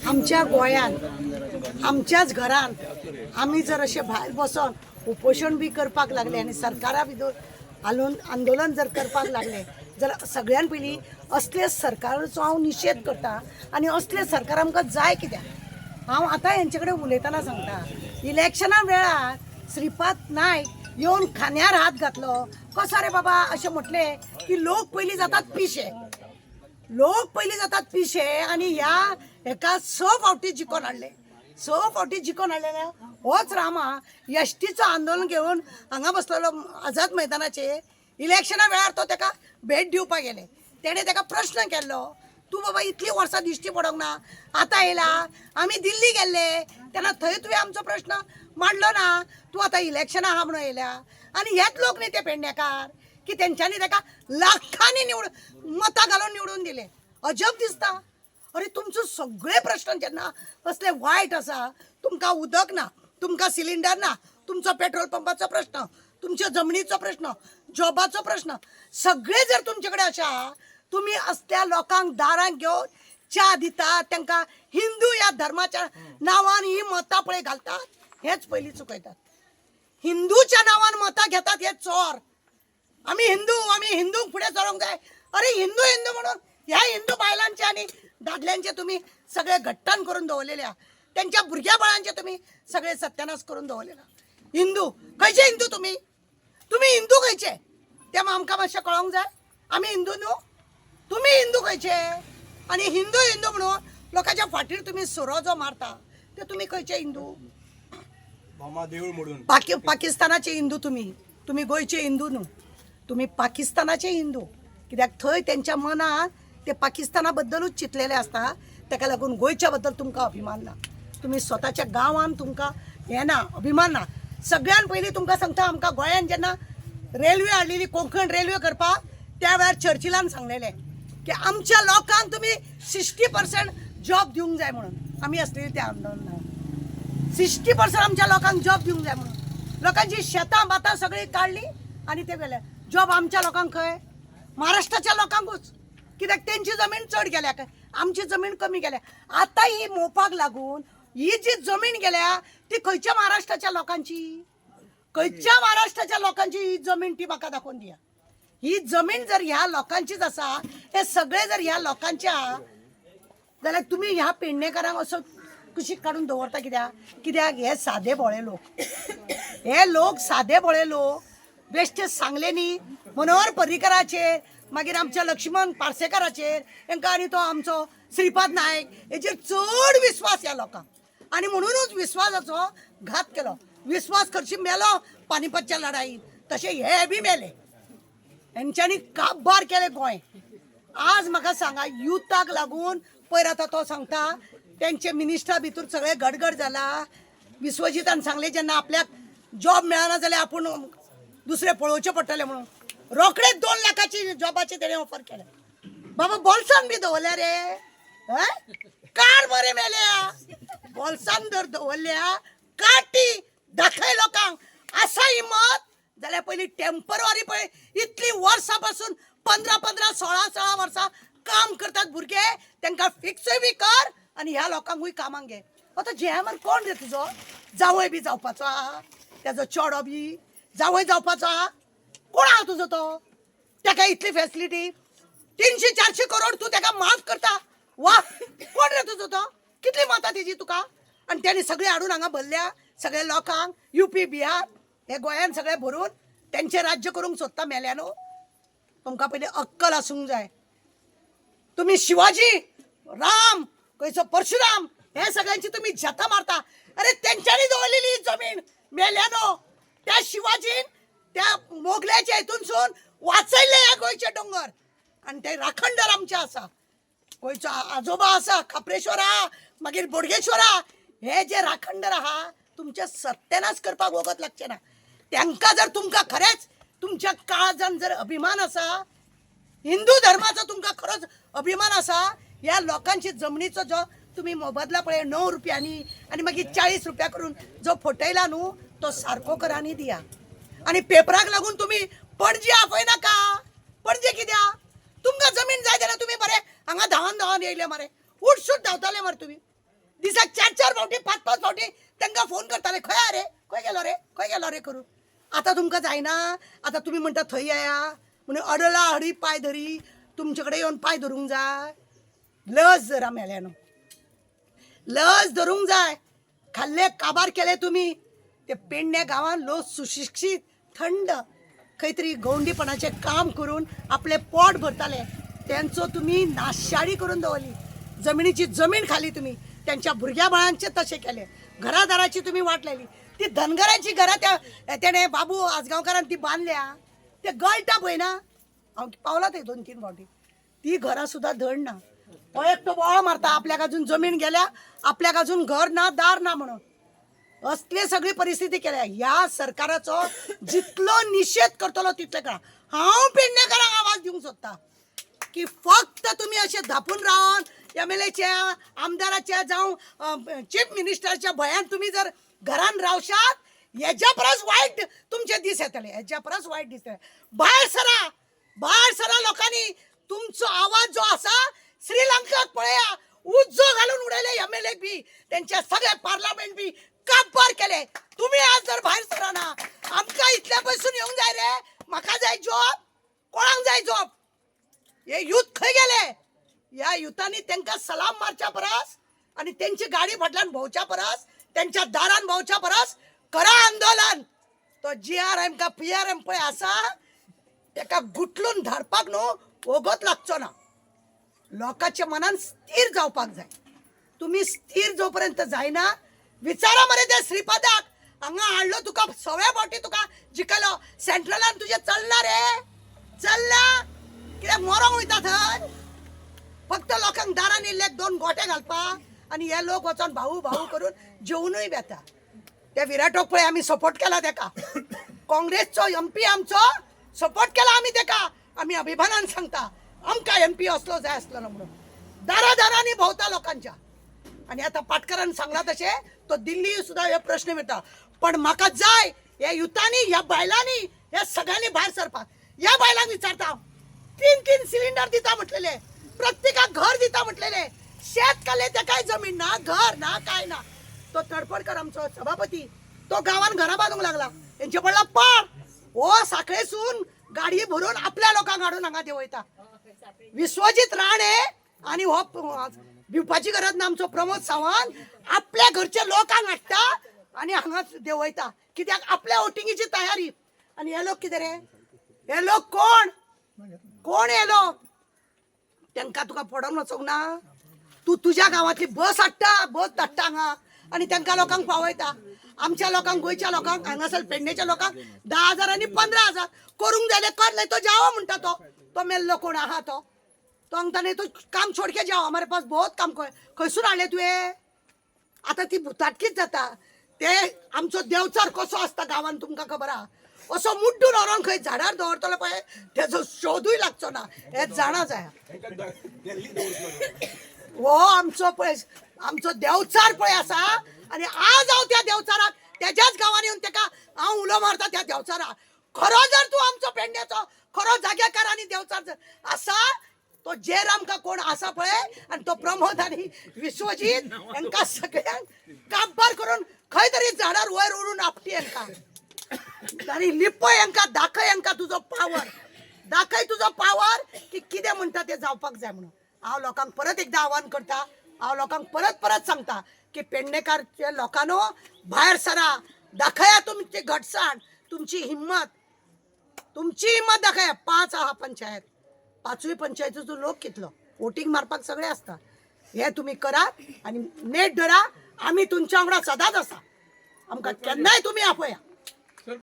आमच्या गोंयांत आमच्याच घरान आमी जर अशें भायर बसून उपोशण बी करपाक लागले आनी सरकारा भितर आंदोलन जर करपाक लागले जाल्यार सगळ्यान पयलीं असले सरकाराचो हांव निशेध करता आनी असले सरकार आमकां जाय कित्याक हांव आतां हेंचे कडेन उलयतना सांगता इलेक्शना वेळार श्रीपाद नायक येवन खांद्यार हात घातलो कसो रे बाबा अशें म्हटलें की लोक पयलीं जातात पिशे लोक पयलीं जातात पिशे आनी ह्या हेका 6 फावटी जिखोन हाडले 6 फावटी जिखोन हाडले होच रामा एसटीचो आंदोलन घेवन हांगा बसलेलो आझाद मैदानाचेर इलेक्शना वेळार तो ताका भेट दिवपाक गेले तेणें ताका प्रश्न केल्लो तूं बाबा इतलीं वर्सां दिश्टी पडोंक ना आतां येयला आमी दिल्ली गेल्ले तेन्ना थंय तुवें आमचो प्रश्न मांडलो ना तूं आतां इलेक्शना आहा म्हणून येयल्या आनी हेच लोक न्ही ते पेडणेकार की तेंच्यांनी ताका लाखांनी मतां घालून निवडून दिले अजब दिसता अरे तुमचो सगळे प्रश्न जेन्ना असले वायट आसा तुमकां उदक ना तुमकां सिलिंडर ना तुमचो पेट्रोल पंपाचो प्रश्न तुमच्या जमनीचो प्रश्न जॉबाचो प्रश्न सगळे जर तुमचे कडेन आसा तुमी असल्या लोकांक दारांक घेवन च्या दितात तांकां हिंदू ह्या धर्माच्या नांवान ही मतां पळय घालतात हेच पयलीं चुकयतात हिंदूच्या नांवान मतां घेतात हे चोर आमी हिंदू फुडें सरोंक जाय अरे हिंदू हिंदू म्हणून ह्या हिंदू बायलांचे आनी दादल्यांचे तुम्ही सगळे घट्टण करून दवरलेल्या त्यांच्या भुरग्या बाळांचे तुम्ही सगळे सत्यानाश करून दवरलेला हिंदू खंयचे हिंदू तुम्ही हिंदू खंयचे ते आमकां मातशें कळोंक जाय आमी हिंदू न्हू तुम्ही हिंदू खंयचे आनी हिंदू हिंदू म्हणून लोकांच्या फाटीर तुम्ही सोरो जो मारता ते तुम्ही खंयचे हिंदू पाकिस्तानाचे हिंदू तुम्ही गोंयचे हिंदू न्हू तुम्ही पाकिस्तानाचे हिंदू कित्याक थंय तेंच्या मनात ते पाकिस्ताना बद्दलूच चिंतलेले आसता ताका लागून गोंयच्या बद्दल तुमकां अभिमान ना तुम्ही स्वताच्या गांवांत तुमकां हें ना अभिमान ना सगळ्यान पयलीं तुमकां सांगता आमकां गोंयान जेन्ना रेल्वे हाडलेली कोंकण रेल्वे करपाक त्या वेळार चर्चिलान सांगलेलें की आमच्या लोकांक तुमी 60% जॉब दिवंक जाय म्हणून आमी आसलेली त्या आंदोलनात 60% आमच्या लोकांक जॉब दिवंक जाय म्हणून लोकांची शेतां बातां सगळी काडली आनी ते गेले जॉब आमच्या लोकांक खंय महाराष्ट्राच्या लोकांकूच कित्याक तेंची जमीन चड गेल्या काय आमची जमीन कमी गेल्या आता ही मोपाक लागून ही जी जमीन गेल्या ती खंयच्या महाराष्ट्राच्या लोकांची ही जमीन ती म्हाका दाखोवन दिया ही जमीन जर ह्या लोकांचीच आसा हे सगळे जर ह्या लोकांचे आहा जाल्यार तुमी ह्या पेडणेकारांक असो कुशीक काडून दवरता कित्याक हे सादे भोळे लोक बेश्टे सांगले न्ही मनोहर पर्रीकराचेर मागीर आमच्या लक्ष्मण पार्सेकराचेर हेंकां आनी तो आमचो श्रीपाद नायक हेचेर चड विश्वास ह्या लोकांक आनी म्हणूनच विश्वासाचो घात केलो विश्वास करची मेलो पानिपतच्या लढाईत तशे हे बी मेले हेंच्यांनी काबार केले गोंय आज म्हाका सांगा युथाक लागून पयर आतां तो सांगता तेंचे मिनिस्टरा भितर सगळे गडगड जाला विश्वजितान सांगले जेन्ना आपल्याक जॉब मेळना जाल्यार आपूण दुसरे पळोवचे पडटले म्हणून रोखडेच 2 लाखाची जॉबाचे तेणे ऑफर केले बाबा बॉल्सान बी दवरल्या रे काड बरे मेल्या बॉल्सान जर दवरल्या काटी दाखय लोकांक आसा हिम्मत जाल्यार पयली टेम्पररी पळय इतली वर्सां पासून 15 16 वर्सां काम करतात भुरगे तांकां फिक्सय बी कर आनी ह्या लोकांकूय कामाक घे आतां जेमर कोण रे तुजो जावय बी जावपाचो आहा तेजो चेडो बी जावय जावपाचो आहा कोण आहा तुजो तो ताका इतली फॅसिलिटी 300-400 करोड तूं ताका माफ करता वा कोण रे तुजो तो कितली मतां तेजी तुका आनी तेणी सगळे हाडून हांगा भरल्या सगळे लोकांक UP बिहार हे गोंयान सगळे भरून तेंचे राज्य करूंक सोदता मेल्यानो तुमकां पयलीं अक्कल आसूंक जाय तुम्ही शिवाजी राम खंयचो परशुराम हे सगळ्यांची तुम्ही जता मारता अरे तेंच्यांनी दवरलेली जमीन मेल्यानो त्या शिवाजीन त्या मोगल्याच्या हितूनसून वाचयले ह्या गोंयचे दोंगर आनी ते राखणदार आमचे आसा गोंयचो आजोबा आसा खापरेश्वर आहा मागीर बोडगेश्वर हे जे राखणदार आहा तुमचे सत्यानाश करपाक वगत लागचे ना तांकां जर तुमकां खरेंच तुमच्या काळजान जर अभिमान आसा हिंदू धर्माचो तुमकां खरोच अभिमान आसा ह्या लोकांची जमनीचो जो तुम्ही मोबदला पळय 9 रुपयांनी आनी मागीर 40 रुपया करून जो फटयला न्हू तो सारको करा आनी दिया आनी पेपराक लागून तुम्ही पणजे आपय नाका पणजे कित्याक तुमकां जमीन जाय जाल्यार तुम्ही बरे हांगा धांवन येयले मरे उठसूट धांवताले मरे तुम्ही दिसाक 4-4 फावटी 5-5 फावटी तांकां फोन करताले खंय रे खंय गेलो रे करून. आता तुमकां जायना. आता तुम्ही म्हणटा थंय या म्हणून अडला हडी पाय धरी तुमचे कडेन येवन पाय धरूंक जाय. लस जरा मेल्यानो लस धरूंक जाय. खाल्ले काबार केले तुम्ही. ते पेडण्या गांवांत लोक सुशिक्षीत थंड खंय तरी गवंडीपणाचें काम करून आपले पोट भरताले त्यांचो तुम्ही नाशाडी करून दवरली. जमिनीची जमीन खाली तुम्ही. त्यांच्या भुरग्या बाळांचे तसे केले. घरादाराची तुम्ही वाट लायली. ती धनगराची घरां त्या त्याने बाबू आजगांवकारान ती बांधल्या. ते गळटा पळय ना. हांव पावला ते 2-3 फावटी. ती घरां सुद्धा धड ना. हो एकटो बोवाळ मारता आपल्याक अजून जमीन गेल्या आपल्याक अजून घर ना दार ना म्हणून. असली सगळी परिस्थिती केल्या. ह्या सरकाराचो जितलो निषेध करतलो तितले करा. हांव पेडणेकारांक आवाज दिवंक सोदता की फक्त तुम्ही असे धापून रावन MLAच्या आमदाराच्या जावं चीफ मिनिस्टरच्या भयान तुम्ही जर घरान रावशात हेच्या परस वाईट तुमचे दीस येतले. हेच्या परस वाईट दीस येतले. बाहेर सरा लोकांनी तुमचो आवाज जो आसा श्रीलंकाक पळया उज्जो घालून उडयले. MLA बी त्यांच्या सगळे पार्लमेंट बी काबार केले. तुम्ही आज जर बाहेर सराना आमकां इतल्या बसून येऊंक जाय रे. म्हाका जाय जॉब. कोणाक जाय जॉब. हे युथ खंय गेले. या युथांनी त्यांना सलाम मारच्या परस आणि त्यांची गाडी फाटल्यान भोवच्या परस त्यांच्या दारान भोवच्या परस करा आंदोलन. तो GRM का PRM पळय आसा तेका गुटलून धाडपाक न्हू ओगत लागचो ना. लोकांच्या मनान स्थिर जावपाक जाय. तुम्ही स्थिर जोपर्यंत जायना विचारा मरे त्या श्रीपादाक हांगा हाडलो तुका 6व्या फावटी तुका जिखलो सेंट्रलान तुझे चलना रे. चलना कित्याक मरोंक वयता थंय. फक्त लोकांक दारान इल्ले 2 गोटे घालपाक आणि हे लोक वचोन भाऊ करून जेवणूय बेता. त्या विराटोक पळय आमी सपोर्ट केला तेका. काँग्रेसचो MP आमचो सपोर्ट केला आमी तेका. आमी अभिमानान सांगता आमकां MP असलो जाय आसलो ना म्हणून. दारांनी भोंवता लोकांच्या. आणि आता पाटकरान सांगला तशे तो दिल्ली सुद्धा हे प्रश्न मिळता. पण म्हाका जाय या युथांनी या बायलांनी या सगळ्यांनी भायर सरपाक. या बायलांक विचारता 3 सिलिंडर दिता म्हटलेले. प्रत्येकाक घर दिता म्हटलेले. शेत काडले ते काय जमीन ना घर ना काय ना. तो तडफडकर आमचो सभापती तो गावान घरा बांदूंक लागला. यांचे पडला पाड. हो साखळेसून गाडी भरून आपल्या लोकांक हाडून हांगा देवयता. विश्वजित राणे आणि हो भिवपाची गरज ना. आमचो प्रमोद सावंत आपल्या घरचे लोकांक हाडटा आणि हांगा देवयता. कित्याक आपल्या वोटिंगीची तयारी. आणि हे लोक कितें रे. हे लोक कोण हे लोक. त्यांका तुका पडोंक वचोंक ना. तू तुझ्या गावातली बस धाडटा हांगा आणि त्यांका लोकांक पावयता. आमच्या लोकांक गोयच्या लोकांक हांगासर पेडणेच्या लोकांक 10,000 आणि 15,000 करूंक जाय कर नाही तो जाओ म्हणटा. तो मेल्लो कोण आहा तो हांगता नाही तो काम छोड़ के जाओ. हमारे पास बहुत काम खंयसून हाडले तुवे. आता ती भुताटकीच जाता. ते आमचो देवचार कसो आसता गांवान तुमकां खबर आहा. असो मुड्डून व्हरोन खंय झाडार दवरतलो पळय तेजो शोधूय लागचो ना. हे जाणा जाय. हो आमचो पळय आमचो देवचार पळय आसा. आणि आज हांव त्या देवचाराक त्याच्याच गांवान येवन तेका हांव उलो मारता त्या देवचाराक. खरो जर तूं आमचो पेडण्याचो खरो जागेकार आनी देवचार जर आसा तो जयराम का कोण आसा पळय आणि तो प्रमोद आणि विश्वजीत यांका सगळ्यांक काबार करून खंय तरी झाडार वयर उडून आपटी यांका. आणि लिपय यांका दाखय यांका तुझो पावर. दाखय तुझो पावर की कितें म्हणटा ते जावपाक जाय म्हणून. हांव लोकांक परत एकदा आव्हान करता. हांव लोकांक परत सांगता की पेडणेकारचे लोकांनो भायर सरा. दाखया तुमची घटसाण तुमची हिम्मत दाखया. 5 आहा पंचायत. 5वी पंचायतीचो लोक कितलो वोटिंग मारपाक सगळे असता. हे तुम्ही करा आणि नेट धरा. आम्ही तुमच्या वांगडा सदांच आसा. आमकां केन्नाय तुम्ही आपया.